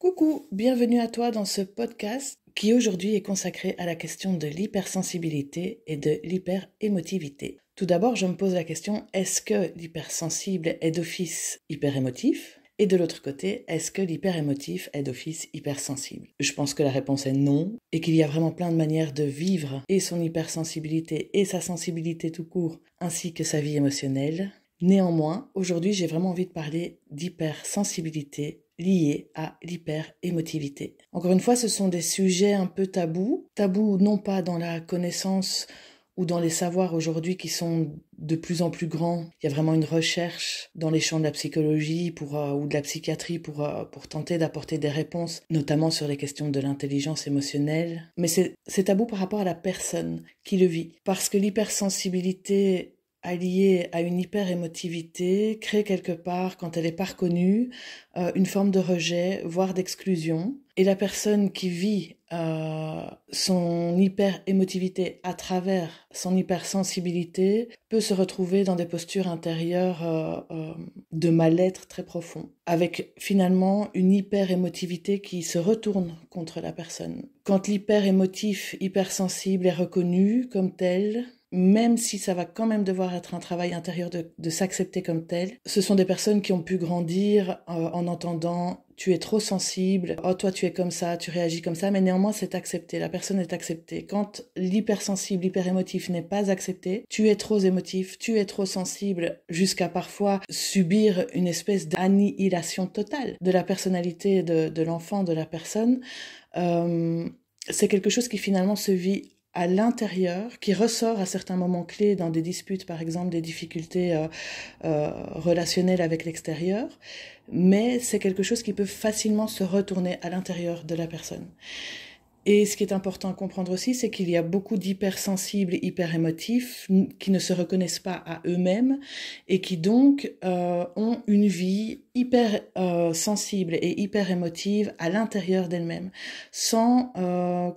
Coucou, bienvenue à toi dans ce podcast qui aujourd'hui est consacré à la question de l'hypersensibilité et de l'hyperémotivité. Tout d'abord, je me pose la question, est-ce que l'hypersensible est d'office hyperémotif ? Et de l'autre côté, est-ce que l'hyperémotif est d'office hypersensible ? Je pense que la réponse est non, et qu'il y a vraiment plein de manières de vivre et son hypersensibilité et sa sensibilité tout court, ainsi que sa vie émotionnelle. Néanmoins, aujourd'hui, j'ai vraiment envie de parler d'hypersensibilité liée à l'hyperémotivité. Encore une fois, ce sont des sujets un peu tabous non pas dans la connaissance ou dans les savoirs aujourd'hui qui sont de plus en plus grands. Il y a vraiment une recherche dans les champs de la psychologie ou de la psychiatrie pour tenter d'apporter des réponses, notamment sur les questions de l'intelligence émotionnelle. Mais c'est tabou par rapport à la personne qui le vit. Parce que l'hypersensibilité alliée à une hyperémotivité crée quelque part, quand elle n'est pas reconnue, une forme de rejet, voire d'exclusion. Et la personne qui vit son hyperémotivité à travers son hypersensibilité peut se retrouver dans des postures intérieures de mal-être très profond, avec finalement une hyperémotivité qui se retourne contre la personne. Quand l'hyperémotif, hypersensible est reconnu comme tel, même si ça va quand même devoir être un travail intérieur de s'accepter comme tel, ce sont des personnes qui ont pu grandir en entendant « tu es trop sensible »,« oh toi tu es comme ça, tu réagis comme ça », mais néanmoins c'est accepté, la personne est acceptée. Quand l'hypersensible, l'hyperémotif n'est pas accepté, tu es trop émotif, tu es trop sensible, jusqu'à parfois subir une espèce d'annihilation totale de la personnalité de l'enfant, de la personne, c'est quelque chose qui finalement se vit à l'intérieur, qui ressort à certains moments clés dans des disputes, par exemple des difficultés relationnelles avec l'extérieur, mais c'est quelque chose qui peut facilement se retourner à l'intérieur de la personne. Et ce qui est important à comprendre aussi, c'est qu'il y a beaucoup d'hypersensibles et hyperémotifs qui ne se reconnaissent pas à eux-mêmes et qui donc ont une vie hyper sensible et hyper émotive à l'intérieur d'elles-mêmes, sans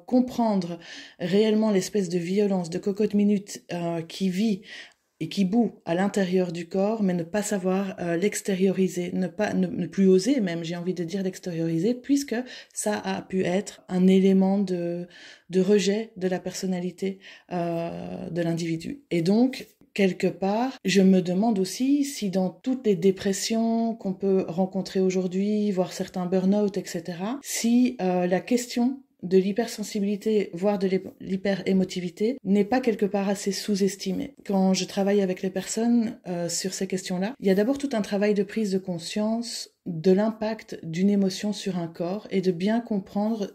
comprendre réellement l'espèce de violence, de cocotte-minute qui vit et qui bout à l'intérieur du corps, mais ne pas savoir l'extérioriser, ne plus oser même, j'ai envie de dire l'extérioriser, puisque ça a pu être un élément de rejet de la personnalité de l'individu. Et donc, quelque part, je me demande aussi si dans toutes les dépressions qu'on peut rencontrer aujourd'hui, voire certains burn-out, etc., si la question de l'hypersensibilité, voire de l'hyperémotivité, n'est pas quelque part assez sous-estimée. Quand je travaille avec les personnes sur ces questions-là, il y a d'abord tout un travail de prise de conscience de l'impact d'une émotion sur un corps et de bien comprendre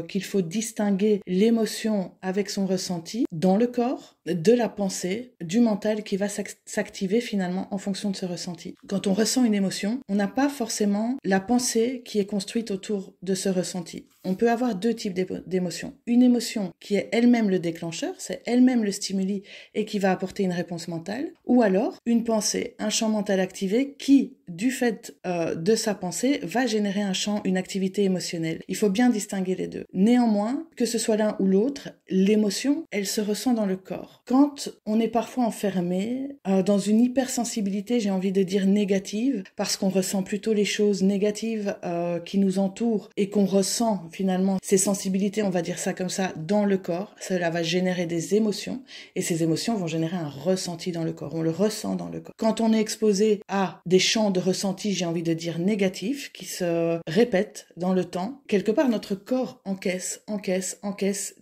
qu'il faut distinguer l'émotion avec son ressenti dans le corps, de la pensée, du mental qui va s'activer finalement en fonction de ce ressenti. Quand on ressent une émotion, on n'a pas forcément la pensée qui est construite autour de ce ressenti. On peut avoir deux types d'émotions. Une émotion qui est elle-même le déclencheur, c'est elle-même le stimuli et qui va apporter une réponse mentale, ou alors une pensée, un champ mental activé qui, du fait de sa pensée, va générer un champ, une activité émotionnelle. Il faut bien distinguer les deux. Néanmoins, que ce soit l'un ou l'autre, l'émotion, elle se ressent dans le corps. Quand on est parfois enfermé dans une hypersensibilité, j'ai envie de dire négative, parce qu'on ressent plutôt les choses négatives qui nous entourent et qu'on ressent finalement ces sensibilités, on va dire ça comme ça, dans le corps, cela va générer des émotions et ces émotions vont générer un ressenti dans le corps. On le ressent dans le corps. Quand on est exposé à des champs de ressenti, j'ai envie de dire négatifs, qui se répètent dans le temps, quelque part notre corps encaisse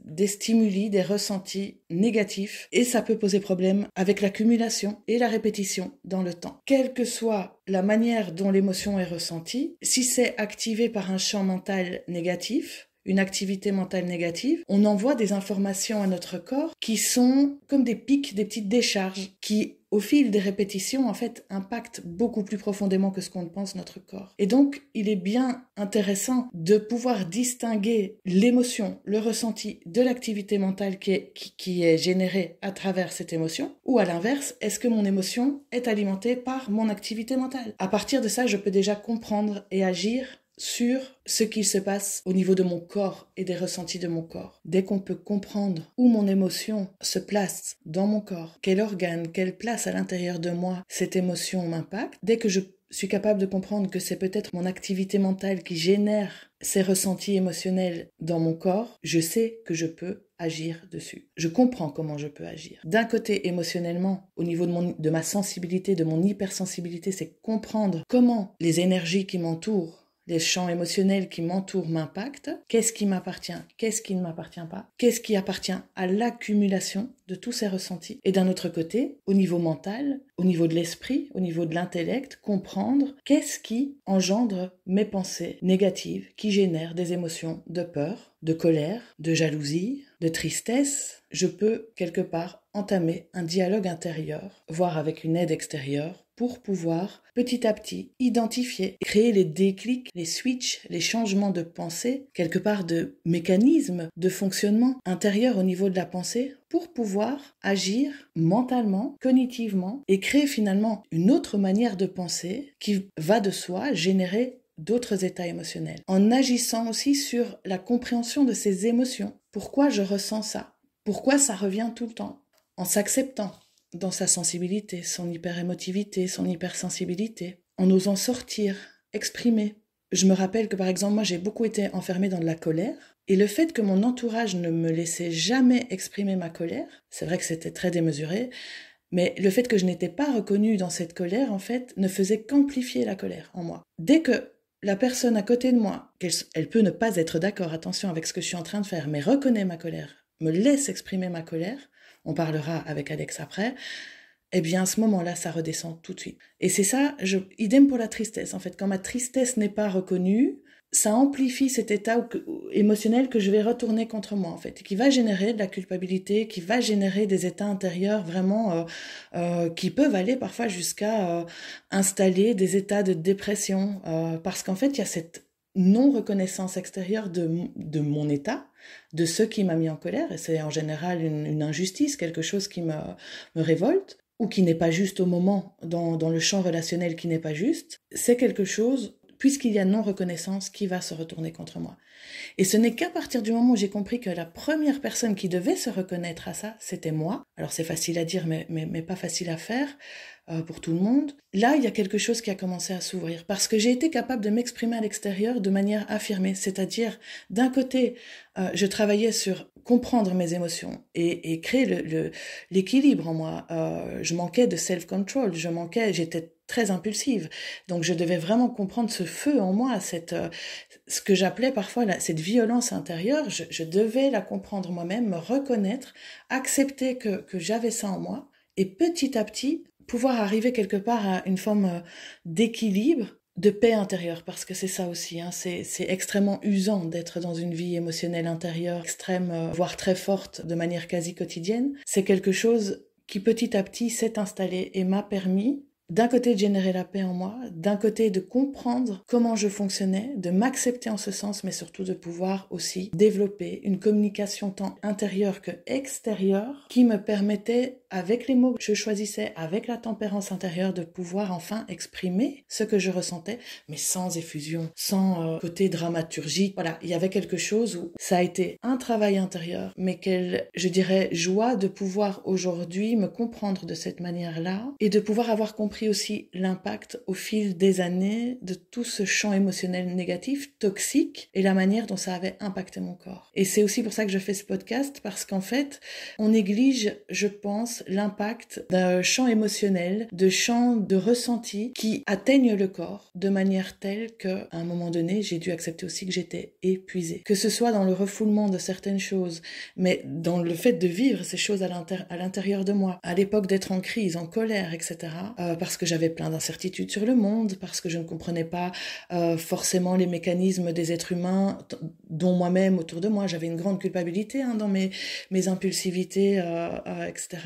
des stimuli, des ressentis négatifs et ça peut poser problème avec l'accumulation et la répétition dans le temps. Quelle que soit la manière dont l'émotion est ressentie, si c'est activé par un champ mental négatif, une activité mentale négative, on envoie des informations à notre corps qui sont comme des pics, des petites décharges qui, au fil des répétitions, en fait, impactent beaucoup plus profondément que ce qu'on pense notre corps. Et donc, il est bien intéressant de pouvoir distinguer l'émotion, le ressenti de l'activité mentale qui est générée à travers cette émotion, ou à l'inverse, est-ce que mon émotion est alimentée par mon activité mentale ? À partir de ça, je peux déjà comprendre et agir sur ce qu'il se passe au niveau de mon corps et des ressentis de mon corps. Dès qu'on peut comprendre où mon émotion se place dans mon corps, quel organe, quelle place à l'intérieur de moi cette émotion m'impacte, dès que je suis capable de comprendre que c'est peut-être mon activité mentale qui génère ces ressentis émotionnels dans mon corps, je sais que je peux agir dessus. Je comprends comment je peux agir. D'un côté, émotionnellement, au niveau de ma sensibilité, de mon hypersensibilité, c'est comprendre comment les énergies qui m'entourent, les champs émotionnels qui m'entourent m'impactent, qu'est-ce qui m'appartient, qu'est-ce qui ne m'appartient pas, qu'est-ce qui appartient à l'accumulation de tous ces ressentis. Et d'un autre côté, au niveau mental, au niveau de l'esprit, au niveau de l'intellect, comprendre qu'est-ce qui engendre mes pensées négatives, qui génèrent des émotions de peur, de colère, de jalousie, de tristesse. Je peux quelque part entamer un dialogue intérieur, voire avec une aide extérieure, pour pouvoir petit à petit identifier, créer les déclics, les switches, les changements de pensée, quelque part de mécanismes de fonctionnement intérieur au niveau de la pensée, pour pouvoir agir mentalement, cognitivement et créer finalement une autre manière de penser qui va de soi générer d'autres états émotionnels. En agissant aussi sur la compréhension de ces émotions. Pourquoi je ressens ça? Pourquoi ça revient tout le temps? En s'acceptant dans sa sensibilité, son hyperémotivité, son hypersensibilité, en osant sortir, exprimer. Je me rappelle que par exemple, moi j'ai beaucoup été enfermée dans de la colère, et le fait que mon entourage ne me laissait jamais exprimer ma colère, c'est vrai que c'était très démesuré, mais le fait que je n'étais pas reconnue dans cette colère, en fait, ne faisait qu'amplifier la colère en moi. Dès que la personne à côté de moi, elle peut ne pas être d'accord, attention avec ce que je suis en train de faire, mais reconnaît ma colère, me laisse exprimer ma colère, on parlera avec Alex après, eh bien à ce moment-là, ça redescend tout de suite. Et c'est ça, idem pour la tristesse. En fait, quand ma tristesse n'est pas reconnue, ça amplifie cet état émotionnel que je vais retourner contre moi, en fait, et qui va générer de la culpabilité, qui va générer des états intérieurs vraiment qui peuvent aller parfois jusqu'à installer des états de dépression, parce qu'en fait, il y a cette non-reconnaissance extérieure de mon état, de ce qui m'a mis en colère, et c'est en général une injustice, quelque chose qui me révolte, ou qui n'est pas juste au moment, dans le champ relationnel qui n'est pas juste, c'est quelque chose, puisqu'il y a non-reconnaissance, qui va se retourner contre moi. Et ce n'est qu'à partir du moment où j'ai compris que la première personne qui devait se reconnaître à ça, c'était moi. Alors c'est facile à dire, mais pas facile à faire pour tout le monde. Là, il y a quelque chose qui a commencé à s'ouvrir, parce que j'ai été capable de m'exprimer à l'extérieur de manière affirmée. C'est-à-dire, d'un côté, je travaillais sur comprendre mes émotions et créer l'équilibre en moi. Je manquais de self-control, j'étais très impulsive. Donc je devais vraiment comprendre ce feu en moi, ce que j'appelais parfois cette violence intérieure. Je devais la comprendre moi-même, me reconnaître, accepter que j'avais ça en moi, et petit à petit pouvoir arriver quelque part à une forme d'équilibre, de paix intérieure, parce que c'est ça aussi, hein, c'est extrêmement usant d'être dans une vie émotionnelle intérieure extrême, voire très forte, de manière quasi quotidienne. C'est quelque chose qui petit à petit s'est installé et m'a permis d'un côté de générer la paix en moi, d'un côté de comprendre comment je fonctionnais, de m'accepter en ce sens, mais surtout de pouvoir aussi développer une communication tant intérieure que extérieure qui me permettait, avec les mots que je choisissais, avec la tempérance intérieure, de pouvoir enfin exprimer ce que je ressentais, mais sans effusion, sans côté dramaturgique. Voilà, il y avait quelque chose où ça a été un travail intérieur, mais quelle, je dirais, joie de pouvoir aujourd'hui me comprendre de cette manière-là et de pouvoir avoir compris aussi l'impact au fil des années de tout ce champ émotionnel négatif, toxique, et la manière dont ça avait impacté mon corps. Et c'est aussi pour ça que je fais ce podcast, parce qu'en fait, on néglige, je pense, l'impact d'un champ émotionnel, de champs de ressenti qui atteignent le corps de manière telle qu'à un moment donné, j'ai dû accepter aussi que j'étais épuisée. Que ce soit dans le refoulement de certaines choses, mais dans le fait de vivre ces choses à l'intérieur de moi, à l'époque d'être en crise, en colère, etc., parce que j'avais plein d'incertitudes sur le monde, parce que je ne comprenais pas forcément les mécanismes des êtres humains, dont moi-même autour de moi. J'avais une grande culpabilité dans mes impulsivités, etc.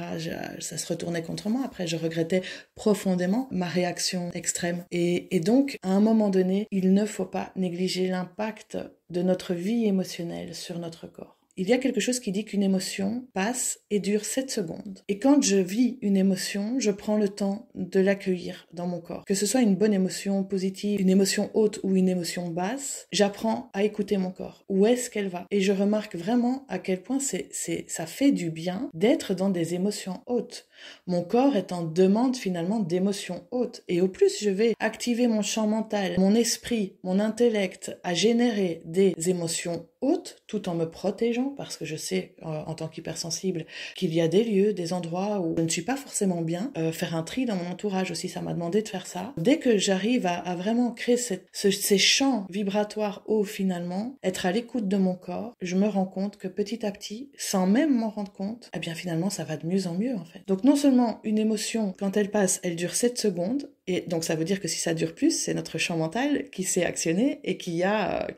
Ça se retournait contre moi. Après, je regrettais profondément ma réaction extrême. Et donc, à un moment donné, il ne faut pas négliger l'impact de notre vie émotionnelle sur notre corps. Il y a quelque chose qui dit qu'une émotion passe et dure 7 secondes. Et quand je vis une émotion, je prends le temps de l'accueillir dans mon corps. Que ce soit une bonne émotion positive, une émotion haute ou une émotion basse, j'apprends à écouter mon corps. Où est-ce qu'elle va? Et je remarque vraiment à quel point ça fait du bien d'être dans des émotions hautes. Mon corps est en demande finalement d'émotions hautes. Et au plus je vais activer mon champ mental, mon esprit, mon intellect à générer des émotions hautes tout en me protégeant, parce que je sais en tant qu'hypersensible qu'il y a des lieux, des endroits où je ne suis pas forcément bien. Faire un tri dans mon entourage aussi, ça m'a demandé de faire ça. Dès que j'arrive à vraiment créer ces champs vibratoires hauts finalement, être à l'écoute de mon corps, je me rends compte que petit à petit, sans même m'en rendre compte, eh bien finalement ça va de mieux en mieux en fait. Donc non seulement une émotion, quand elle passe, elle dure 7 secondes, et donc ça veut dire que si ça dure plus, c'est notre champ mental qui s'est actionné et qui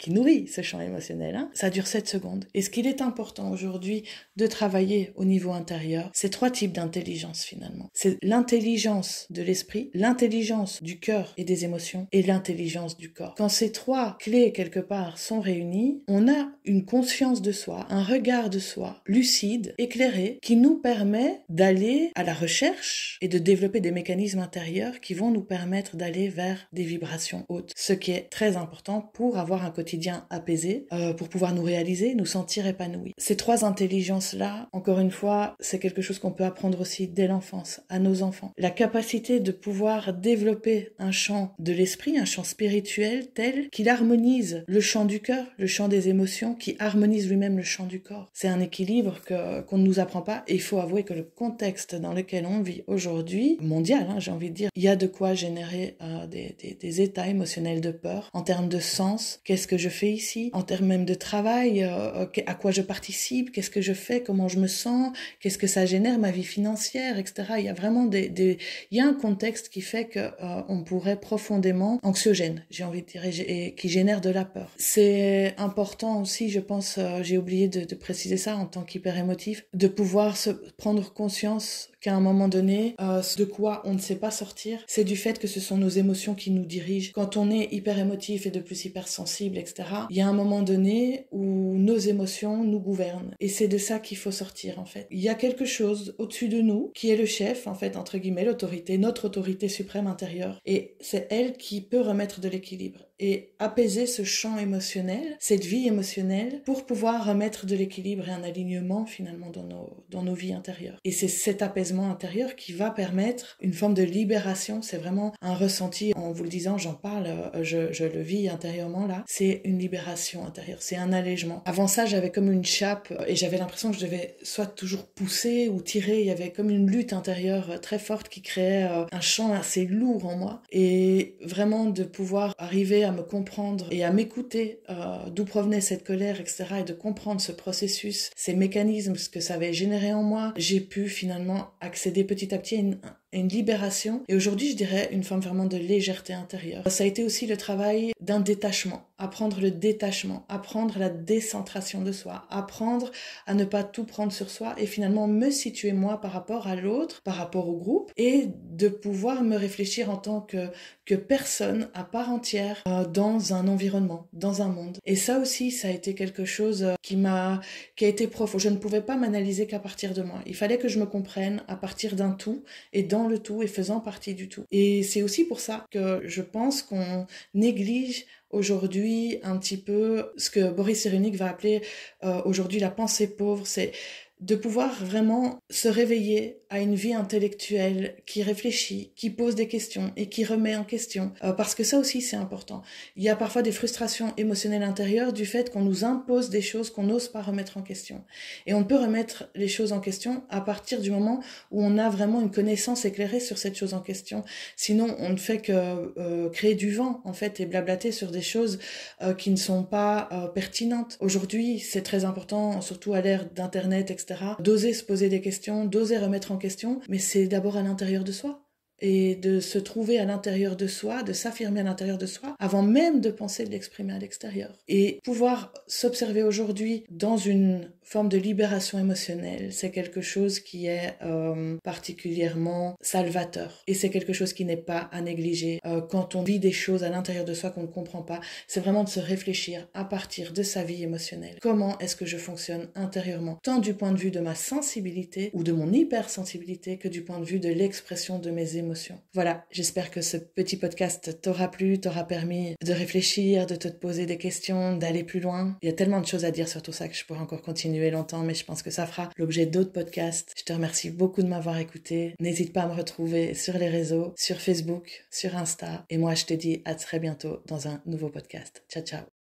nourrit ce champ émotionnel. Hein. Ça dure 7 secondes. Et ce qu'il est important aujourd'hui de travailler au niveau intérieur, c'est 3 types d'intelligence finalement. C'est l'intelligence de l'esprit, l'intelligence du cœur et des émotions et l'intelligence du corps. Quand ces 3 clés quelque part sont réunies, on a une conscience de soi, un regard de soi lucide, éclairé, qui nous permet d'aller à la recherche et de développer des mécanismes intérieurs qui vont nous permettre d'aller vers des vibrations hautes. Ce qui est très important pour avoir un quotidien apaisé, pour pouvoir nous réaliser, nous sentir épanouis. Ces 3 intelligences-là, encore une fois, c'est quelque chose qu'on peut apprendre aussi dès l'enfance, à nos enfants. La capacité de pouvoir développer un champ de l'esprit, un champ spirituel tel qu'il harmonise le champ du cœur, le champ des émotions, qui harmonise lui-même le champ du corps. C'est un équilibre qu'on ne nous apprend pas, et il faut avouer que le contexte dans lequel on vit aujourd'hui, mondial, hein, j'ai envie de dire, il y a de quoi générer des états émotionnels de peur, en termes de sens, qu'est-ce que je fais ici, en termes même de travail, à quoi je participe, qu'est-ce que je fais, comment je me sens, qu'est-ce que ça génère, ma vie financière, etc. Il y a vraiment il y a un contexte qui fait que on pourrait profondément anxiogène, j'ai envie de dire, et qui génère de la peur. C'est important aussi, je pense, j'ai oublié de préciser ça en tant qu'hyper émotif, de pouvoir se prendre conscience qu'à un moment donné, de quoi on ne sait pas sortir, c'est du fait que ce sont nos émotions qui nous dirigent. Quand on est hyper émotif et de plus hyper sensible, etc., il y a un moment donné où nos émotions nous gouvernent. Et c'est de ça qu'il faut sortir, en fait. Il y a quelque chose au-dessus de nous, qui est le chef, en fait, entre guillemets, l'autorité, notre autorité suprême intérieure. Et c'est elle qui peut remettre de l'équilibre et apaiser ce champ émotionnel, cette vie émotionnelle, pour pouvoir remettre de l'équilibre et un alignement, finalement, dans nos vies intérieures. Et c'est cet apaisement intérieur qui va permettre une forme de libération. C'est vraiment un ressenti, en vous le disant, j'en parle, je le vis intérieurement là, c'est une libération intérieure, c'est un allègement. Avant ça, j'avais comme une chape et j'avais l'impression que je devais soit toujours pousser ou tirer, il y avait comme une lutte intérieure très forte qui créait un champ assez lourd en moi. Et vraiment de pouvoir arriver à me comprendre et à m'écouter d'où provenait cette colère, etc., et de comprendre ce processus, ces mécanismes, ce que ça avait généré en moi, j'ai pu finalement accéder petit à petit à une libération, et aujourd'hui je dirais une forme vraiment de légèreté intérieure. Ça a été aussi le travail d'un détachement, apprendre le détachement, apprendre la décentration de soi, apprendre à ne pas tout prendre sur soi et finalement me situer moi par rapport à l'autre, par rapport au groupe, et de pouvoir me réfléchir en tant que personne à part entière dans un environnement, dans un monde. Et ça aussi, ça a été quelque chose qui a été profond. Je ne pouvais pas m'analyser qu'à partir de moi. Il fallait que je me comprenne à partir d'un tout et dans le tout et faisant partie du tout. Et c'est aussi pour ça que je pense qu'on néglige aujourd'hui un petit peu ce que Boris Cyrulnik va appeler aujourd'hui la pensée pauvre. C'est de pouvoir vraiment se réveiller à une vie intellectuelle qui réfléchit, qui pose des questions et qui remet en question. Parce que ça aussi, c'est important. Il y a parfois des frustrations émotionnelles intérieures du fait qu'on nous impose des choses qu'on n'ose pas remettre en question. Et on peut remettre les choses en question à partir du moment où on a vraiment une connaissance éclairée sur cette chose en question. Sinon, on ne fait que créer du vent, en fait, et blablater sur des choses qui ne sont pas pertinentes. Aujourd'hui, c'est très important, surtout à l'ère d'Internet, etc., d'oser se poser des questions, d'oser remettre en question, mais c'est d'abord à l'intérieur de soi. Et de se trouver à l'intérieur de soi, de s'affirmer à l'intérieur de soi, avant même de penser de l'exprimer à l'extérieur. Et pouvoir s'observer aujourd'hui dans une forme de libération émotionnelle, c'est quelque chose qui est particulièrement salvateur. Et c'est quelque chose qui n'est pas à négliger. Quand on vit des choses à l'intérieur de soi qu'on ne comprend pas, c'est vraiment de se réfléchir à partir de sa vie émotionnelle. Comment est-ce que je fonctionne intérieurement, tant du point de vue de ma sensibilité ou de mon hypersensibilité que du point de vue de l'expression de mes émotions. Voilà, j'espère que ce petit podcast t'aura plu, t'aura permis de réfléchir, de te poser des questions, d'aller plus loin. Il y a tellement de choses à dire sur tout ça que je pourrais encore continuer continuer longtemps, mais je pense que ça fera l'objet d'autres podcasts. Je te remercie beaucoup de m'avoir écouté. N'hésite pas à me retrouver sur les réseaux, sur Facebook, sur Insta. Et moi, je te dis à très bientôt dans un nouveau podcast. Ciao, ciao.